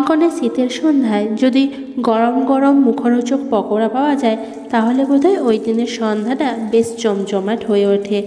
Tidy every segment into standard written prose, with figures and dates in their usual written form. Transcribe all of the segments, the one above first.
কনকনে শীতের সন্ধ্যায় যদি গরম গরম মুখরোচক পকোড়া পাওয়া যায় তাহলে বোধহয় ওই দিনের সন্ধ্যাটা বেশ জমজমাট হয়ে ওঠে।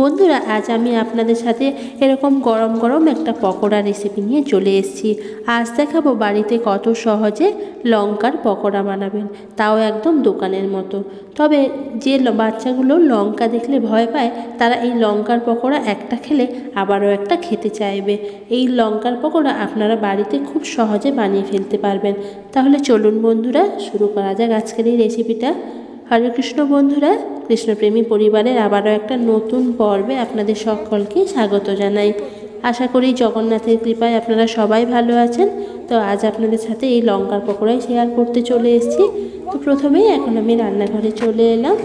বন্ধুরা, আজ আমি আপনাদের সাথে এরকম গরম গরম একটা পকোড়া রেসিপি নিয়ে চলে এসেছি। আজ দেখাবো বাড়িতে কত সহজে লঙ্কার পকোড়া বানাবেন, তাও একদম দোকানের মতো। তবে যে বাচ্চাগুলো লঙ্কা দেখলে ভয় পায় তারা এই লঙ্কার পকোড়া একটা খেলে আবারও একটা খেতে চাইবে। এই লঙ্কার পকোড়া আপনারা বাড়িতে খুব সহজে বানিয়ে ফেলতে পারবেন। তাহলে চলুন বন্ধুরা, শুরু করা যাক আজকের এই রেসিপিটা। হরে কৃষ্ণ বন্ধুরা, কৃষ্ণপ্রেমী পরিবারের আবারও একটা নতুন পর্বে আপনাদের সকলকে স্বাগত জানাই। আশা করি জগন্নাথের কৃপায় আপনারা সবাই ভালো আছেন। তো আজ আপনাদের সাথে এই লঙ্কার পকোড়াই শেয়ার করতে চলে এসেছি। তো প্রথমেই এখন আমি রান্নাঘরে চলে এলাম।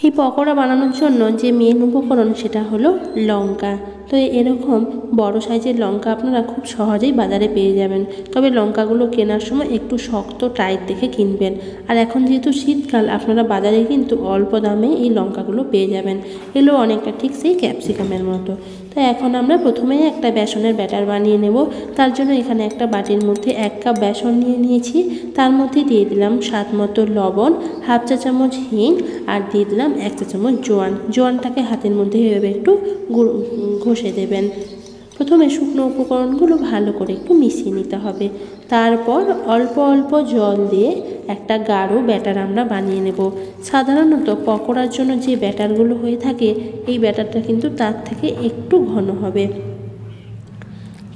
এই পকোড়া বানানোর জন্য যে মেন উপকরণ সেটা হলো লঙ্কা। তো এরকম বড় সাইজের লঙ্কা আপনারা খুব সহজেই বাজারে পেয়ে যাবেন। তবে লঙ্কাগুলো কেনার সময় একটু শক্ত টাইট দেখে কিনবেন। আর এখন যেহেতু শীতকাল, আপনারা বাজারে কিন্তু অল্প দামে এই লঙ্কাগুলো পেয়ে যাবেন। এগুলো অনেকটা ঠিক সেই ক্যাপসিকামের মতো। তো এখন আমরা প্রথমেই একটা বেসনের ব্যাটার বানিয়ে নেব। তার জন্য এখানে একটা বাটির মধ্যে 1 কাপ বেসন নিয়ে নিয়েছি। তার মধ্যে দিয়ে দিলাম স্বাদ মতো লবণ, হাফ চা চামচ হিং, আর দিয়ে দিলাম 1 চা চামচ জোয়ান। জোয়ানটাকে হাতের মধ্যে এভাবে একটু ঘষে দেবেন। প্রথমে শুকনো উপকরণগুলো ভালো করে একটু মিশিয়ে নিতে হবে। তারপর অল্প অল্প জল দিয়ে একটা গাঢ় ব্যাটার আমরা বানিয়ে নেব। সাধারণত পকোড়ার জন্য যে ব্যাটারগুলো হয়ে থাকে এই ব্যাটারটা কিন্তু তার থেকে একটু ঘন হবে।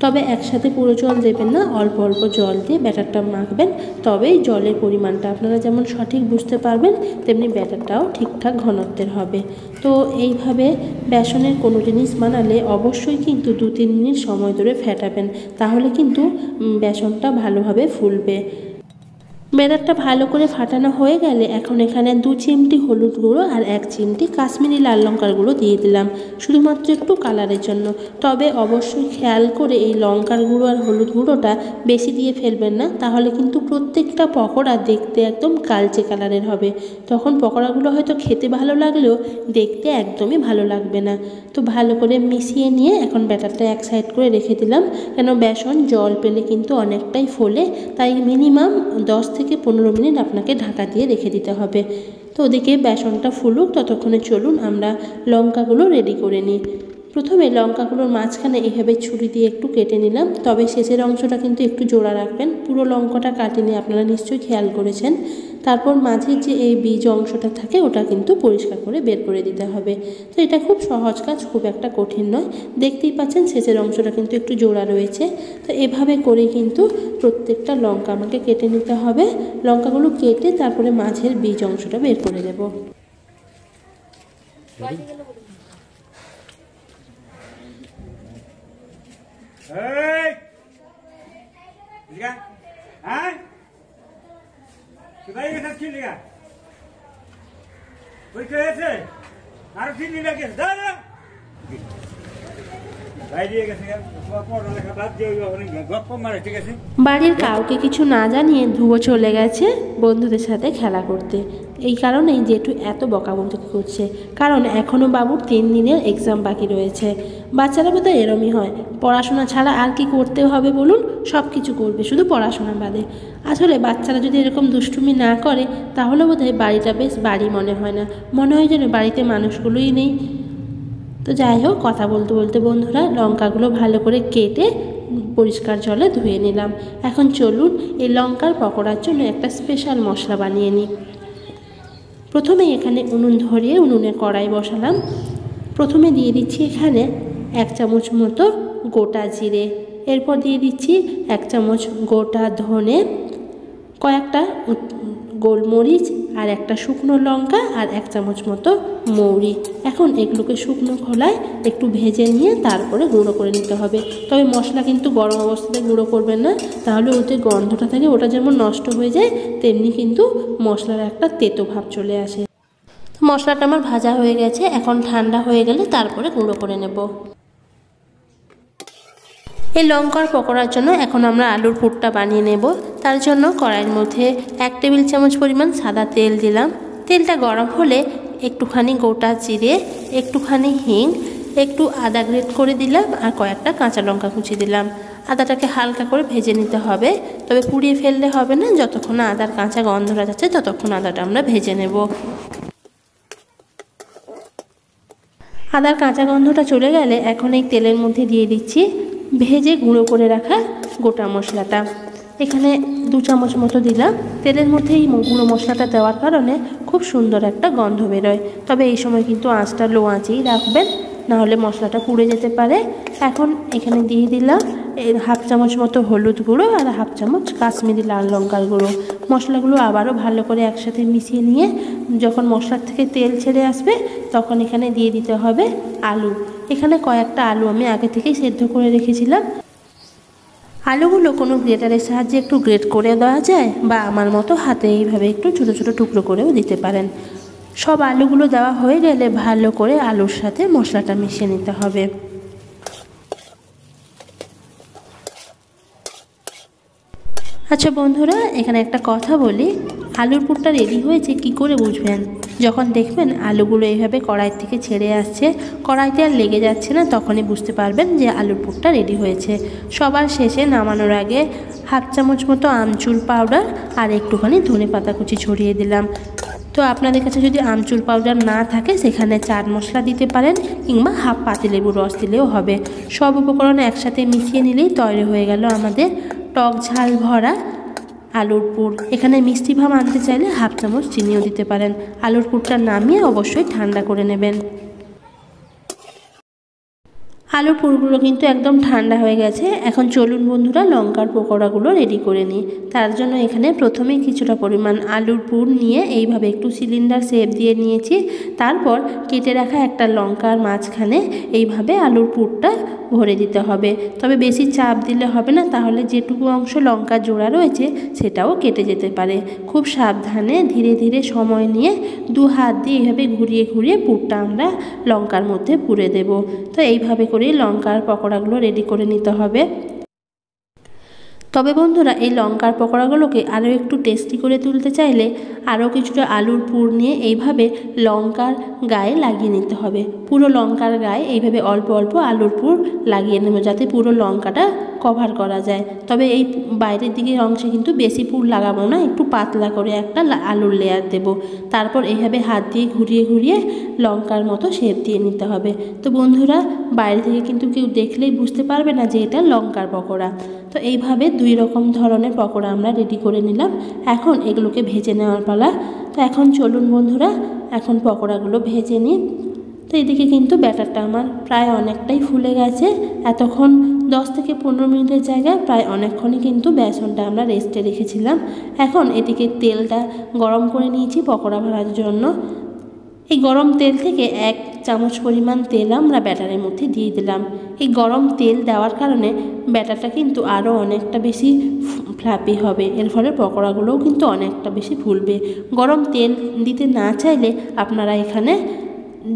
তবে একসাথে পুরো জল দেবেন না, অল্প অল্প জল দিয়ে ব্যাটারটা মাখবেন। তবেই জলের পরিমাণটা আপনারা যেমন সঠিক বুঝতে পারবেন, তেমনি ব্যাটারটাও ঠিকঠাক ঘনত্বের হবে। তো এইভাবে বেসনের কোনো জিনিস বানালে অবশ্যই কিন্তু 2-3 মিনিট সময় ধরে ফেটাবেন, তাহলে কিন্তু বেসনটা ভালোভাবে ফুলবে। ব্যাটারটা ভালো করে ফাটানো হয়ে গেলে এখন এখানে 2 চিমটি হলুদ গুঁড়ো আর 1 চিমটি কাশ্মীরি লাল লঙ্কার গুঁড়ো দিয়ে দিলাম, শুধুমাত্র একটু কালারের জন্য। তবে অবশ্যই খেয়াল করে এই লঙ্কার গুঁড়ো আর হলুদ গুঁড়োটা বেশি দিয়ে ফেলবেন না, তাহলে কিন্তু প্রত্যেকটা পকোড়া দেখতে একদম কালচে কালারের হবে। তখন পকোড়াগুলো হয়তো খেতে ভালো লাগলেও দেখতে একদমই ভালো লাগবে না। তো ভালো করে মিশিয়ে নিয়ে এখন ব্যাটারটা এক সাইড করে রেখে দিলাম, কেন বেসন জল পেলে কিন্তু অনেকটাই ফোলে। তাই মিনিমাম 10 থেকে 15 মিনিট আপনাকে ঢাকা দিয়ে রেখে দিতে হবে। তো ওদিকে বেসনটা ফুলুক, ততক্ষণে চলুন আমরা লঙ্কাগুলো রেডি করে নিই। প্রথমে লঙ্কাগুলোর মাঝখানে এভাবে ছুরি দিয়ে একটু কেটে নিলাম। তবে শেষের অংশটা কিন্তু একটু জোড়া রাখবেন, পুরো লঙ্কাটা কাটেনি, আপনারা নিশ্চয়ই খেয়াল করেছেন। তারপর মাঝের যে এই বীজ অংশটা থাকে ওটা কিন্তু পরিষ্কার করে বের করে দিতে হবে। তো এটা খুব সহজ কাজ, খুব একটা কঠিন নয়। দেখতেই পাচ্ছেন শেষের অংশটা কিন্তু একটু জোড়া রয়েছে। তো এভাবে করে কিন্তু প্রত্যেকটা লঙ্কা আমাকে কেটে নিতে হবে। লঙ্কাগুলো কেটে তারপরে মাঝের বীজ অংশটা বের করে দেব। বাড়ির কাউকে কিছু না জানিয়ে ধ্রুব চলে গেছে বন্ধুদের সাথে খেলা করতে। এই কারণেই জেঠু এত বকাবকি করছে, কারণ এখনও বাবুর 3 দিনের এক্সাম বাকি রয়েছে। বাচ্চারা বোধহয় এরমই হয়, পড়াশোনা ছাড়া আর কি করতে হবে বলুন, সব কিছু করবে, শুধু পড়াশোনা বাদে। আসলে বাচ্চারা যদি এরকম দুষ্টুমি না করে তাহলে বোধহয় বাড়িটা বেশ বাড়ি মনে হয় না, মনে হয় যেন বাড়িতে মানুষগুলোই নেই। তো যাই হোক, কথা বলতে বলতে বন্ধুরা লঙ্কাগুলো ভালো করে কেটে পরিষ্কার জলে ধুয়ে নিলাম। এখন চলুন এই লঙ্কার পকোড়ার জন্য একটা স্পেশাল মশলা বানিয়ে নিই। প্রথমেই এখানে উনুন ধরিয়ে উনুনে কড়াই বসালাম। প্রথমে দিয়ে দিচ্ছি এখানে 1 চামচ মতো গোটা জিরে, এরপর দিয়ে দিচ্ছি 1 চামচ গোটা ধনে, কয়েকটা গোলমরিচ, আর একটা শুকনো লঙ্কা, আর 1 চামচ মতো মৌরি। এখন এগুলোকে শুকনো খোলায় একটু ভেজে নিয়ে তারপরে গুঁড়ো করে নিতে হবে। তবে মশলা কিন্তু গরম অবস্থাতে গুঁড়ো করবেন না, তাহলে ওতে গন্ধটা থাকে ওটা যেমন নষ্ট হয়ে যায়, তেমনি কিন্তু মশলার একটা তেতো ভাব চলে আসে। মশলাটা আমার ভাজা হয়ে গেছে, এখন ঠান্ডা হয়ে গেলে তারপরে গুঁড়ো করে নেব। এই লঙ্কার পকোড়ার জন্য এখন আমরা আলুর পুরটা বানিয়ে নেব। তার জন্য কড়াইয়ের মধ্যে 1 টেবিল চামচ পরিমাণ সাদা তেল দিলাম। তেলটা গরম হলে একটুখানি গোটা জিরে, একটুখানি হিং, একটু আদা গ্রেট করে দিলাম আর কয়েকটা কাঁচা লঙ্কা কুচি দিলাম। আদাটাকে হালকা করে ভেজে নিতে হবে, তবে পুড়িয়ে ফেললে হবে না। যতক্ষণ না আদার কাঁচা গন্ধটা যাচ্ছে ততক্ষণ আদাটা আমরা ভেজে নেব। আদার কাঁচা গন্ধটা চলে গেলে এখন এই তেলের মধ্যে দিয়ে দিচ্ছি ভেজে গুঁড়ো করে রাখা গোটা মশলাটা। এখানে 2 চামচ মতো দিলাম। তেলের মধ্যে এই গুঁড়ো মশলাটা দেওয়ার কারণে খুব সুন্দর একটা গন্ধ বেরোয়। তবে এই সময় কিন্তু আঁচটা লো আঁচেই রাখবেন, নাহলে মশলাটা পুড়ে যেতে পারে। এখন এখানে দিয়ে দিলাম 1/2 চামচ মতো হলুদ গুঁড়ো আর 1/2 চামচ কাশ্মীরি লাল লঙ্কার গুঁড়ো। মশলাগুলো আবারও ভালো করে একসাথে মিশিয়ে নিয়ে যখন মশলার থেকে তেল ছেড়ে আসবে তখন এখানে দিয়ে দিতে হবে আলু। এখানে কয়েকটা আলু আমি আগে থেকেই সেদ্ধ করে রেখেছিলাম। আলুগুলো কোনো গ্রেটারের সাহায্যে একটু গ্রেট করে দেওয়া যায়, বা আমার মতো হাতে এইভাবে একটু ছোটো ছোটো টুকরো করেও দিতে পারেন। সব আলুগুলো দেওয়া হয়ে গেলে ভালো করে আলুর সাথে মশলাটা মিশিয়ে নিতে হবে। আচ্ছা বন্ধুরা, এখানে একটা কথা বলি, আলুর পুরটা রেডি হয়েছে কি করে বুঝবেন? যখন দেখবেন আলুগুলো এইভাবে কড়াই থেকে ছেড়ে আসছে, কড়াইতে আর লেগে যাচ্ছে না, তখনই বুঝতে পারবেন যে আলুর পুরটা রেডি হয়েছে। সবার শেষে নামানোর আগে 1/2 চামচ মতো আমচুর পাউডার আর একটুখানি ধনেপাতা কুচি ছড়িয়ে দিলাম। তো আপনাদের কাছে যদি আমচুর পাউডার না থাকে সেখানে চাট মশলা দিতে পারেন, কিংবা 1/2 পাতিলেবুর রস দিলেও হবে। সব উপকরণ একসাথে মিশিয়ে নিলেই তৈরি হয়ে গেল আমাদের টক ঝাল ভরা আলুর পুর। এখানে মিষ্টি ভাব আনতে চাইলে 1/2 চামচ চিনিও দিতে পারেন। আলুর পুরটা নামিয়ে অবশ্যই ঠান্ডা করে নেবেন। আলুর পুরগুলো কিন্তু একদম ঠান্ডা হয়ে গেছে। এখন চলুন বন্ধুরা লঙ্কার পকোড়াগুলো রেডি করে নিই। তার জন্য এখানে প্রথমেই কিছুটা পরিমাণ আলুর পুর নিয়ে এইভাবে একটু সিলিন্ডার শেপ দিয়ে নিয়েছি। তারপর কেটে রাখা একটা লঙ্কার মাঝখানে এইভাবে আলুর পুরটা ভরে দিতে হবে। তবে বেশি চাপ দিলে হবে না, তাহলে যেটুকু অংশ লঙ্কার জোড়া রয়েছে সেটাও কেটে যেতে পারে। খুব সাবধানে ধীরে ধীরে সময় নিয়ে 2 হাত দিয়ে এইভাবে ঘুরিয়ে ঘুরিয়ে পুরটা আমরা লঙ্কার মধ্যে পুরে দেব। তো এইভাবে করে লঙ্কার পকোড়াগুলো রেডি করে নিতে হবে। তবে বন্ধুরা, এই লঙ্কার পকোড়াগুলোকে আরও একটু টেস্টি করে তুলতে চাইলে আরও কিছুটা আলুর পুর নিয়ে এইভাবে লঙ্কার গায়ে লাগিয়ে নিতে হবে। পুরো লঙ্কার গায়ে এইভাবে অল্প অল্প আলুর পুর লাগিয়ে নেব, যাতে পুরো লঙ্কাটা কভার করা যায়। তবে এই বাইরের দিকের অংশে কিন্তু বেশি পুর লাগাবো না, একটু পাতলা করে একটা আলুর লেয়ার দেব। তারপর এইভাবে হাত দিয়ে ঘুরিয়ে ঘুরিয়ে লঙ্কার মতো শেপ দিয়ে নিতে হবে। তো বন্ধুরা, বাইরে থেকে কিন্তু কেউ দেখলেই বুঝতে পারবে না যে এটা লঙ্কার পকোড়া। তো এইভাবে 2 রকম ধরনের পকোড়া আমরা রেডি করে নিলাম। এখন এগুলোকে ভেজে নেওয়ার পালা। তো এখন চলুন বন্ধুরা, এখন পকোড়াগুলো ভেজে নিই। তো এদিকে কিন্তু ব্যাটারটা আমার প্রায় অনেকটাই ফুলে গেছে। এতক্ষণ 10 থেকে 15 মিনিটের জায়গায় প্রায় অনেকক্ষণই কিন্তু বেসনটা আমরা রেস্টে রেখেছিলাম। এখন এদিকে তেলটা গরম করে নিয়েছি পকোড়া ভাজার জন্য। এই গরম তেল থেকে 1 চামচ পরিমাণ তেল আমরা ব্যাটারের মধ্যে দিয়ে দিলাম। এই গরম তেল দেওয়ার কারণে ব্যাটারটা কিন্তু আরও অনেকটা বেশি ফ্লাপি হবে, এর ফলে পকোড়াগুলোও কিন্তু অনেকটা বেশি ফুলবে। গরম তেল দিতে না চাইলে আপনারা এখানে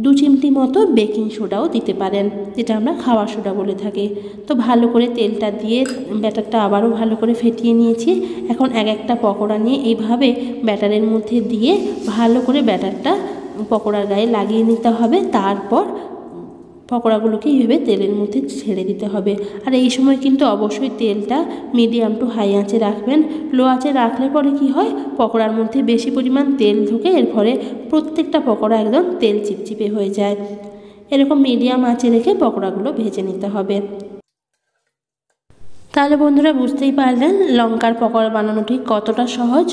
2 চিমটি মতো বেকিং সোডাও দিতে পারেন, যেটা আমরা খাওয়ার সোডা বলে থাকি। তো ভালো করে তেলটা দিয়ে ব্যাটারটা আবারও ভালো করে ফেটিয়ে নিয়েছি। এখন একটা পকোড়া নিয়ে এইভাবে ব্যাটারের মধ্যে দিয়ে ভালো করে ব্যাটারটা পকোড়ার গায়ে লাগিয়ে নিতে হবে। তারপর পকোড়াগুলোকে এইভাবে তেলের মধ্যে ছেড়ে দিতে হবে। আর এই সময় কিন্তু অবশ্যই তেলটা মিডিয়াম টু হাই আঁচে রাখবেন। লো আঁচে রাখলে পরে কি হয়, পকোড়ার মধ্যে বেশি পরিমাণ তেল ঢোকে, এর ফলে প্রত্যেকটা পকোড়া একদম তেল চিপচিপে হয়ে যায়। এরকম মিডিয়াম আঁচে রেখে পকোড়াগুলো ভেজে নিতে হবে। তাহলে বন্ধুরা, বুঝতেই পারলেন লঙ্কার পকোড়া বানানো ঠিক কতটা সহজ।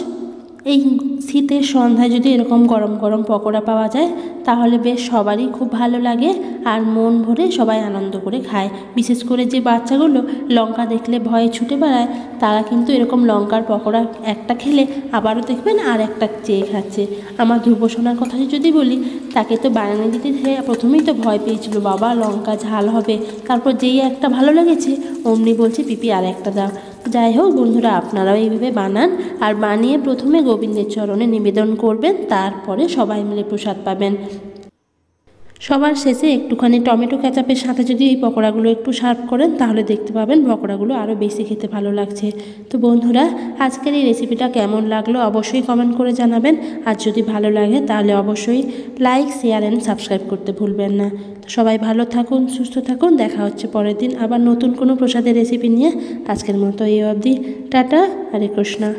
এই শীতের সন্ধ্যায় যদি এরকম গরম গরম পকোড়া পাওয়া যায় তাহলে বেশ সবারই খুব ভালো লাগে, আর মন ভরে সবাই আনন্দ করে খায়। বিশেষ করে যে বাচ্চাগুলো লঙ্কা দেখলে ভয়ে ছুটে বেড়ায়, তারা কিন্তু এরকম লঙ্কার পকোড়া একটা খেলে আবারও দেখবেন আর একটা চেয়ে খাচ্ছে। আমার ধ্রুবসোনার কথা যদি বলি, তাকে তো বানানো দিতে প্রথমেই তো ভয় পেয়েছিল, বাবা লঙ্কা ঝাল হবে। তারপর যেই একটা ভালো লেগেছে অমনি বলছে পিপি আর একটা দাও। যাই হোক বন্ধুরা, আপনারাও এইভাবে বানান, আর বানিয়ে প্রথমে গোবিন্দের চরণে নিবেদন করবেন, তারপরে সবাই মিলে প্রসাদ পাবেন। সবার শেষে একটুখানি টমেটো কেচাপের সাথে যদি এই পকোড়াগুলো একটু সার্ভ করেন তাহলে দেখতে পাবেন পকোড়াগুলো আরও বেশি খেতে ভালো লাগছে। তো বন্ধুরা, আজকের এই রেসিপিটা কেমন লাগলো অবশ্যই কমেন্ট করে জানাবেন। আর যদি ভালো লাগে তাহলে অবশ্যই লাইক, শেয়ার অ্যান্ড সাবস্ক্রাইব করতে ভুলবেন না। তো সবাই ভালো থাকুন, সুস্থ থাকুন, দেখা হচ্ছে পরের দিন আবার নতুন কোনো প্রসাদের রেসিপি নিয়ে। আজকের মতো এই অবধি, টাটা, হরে কৃষ্ণা।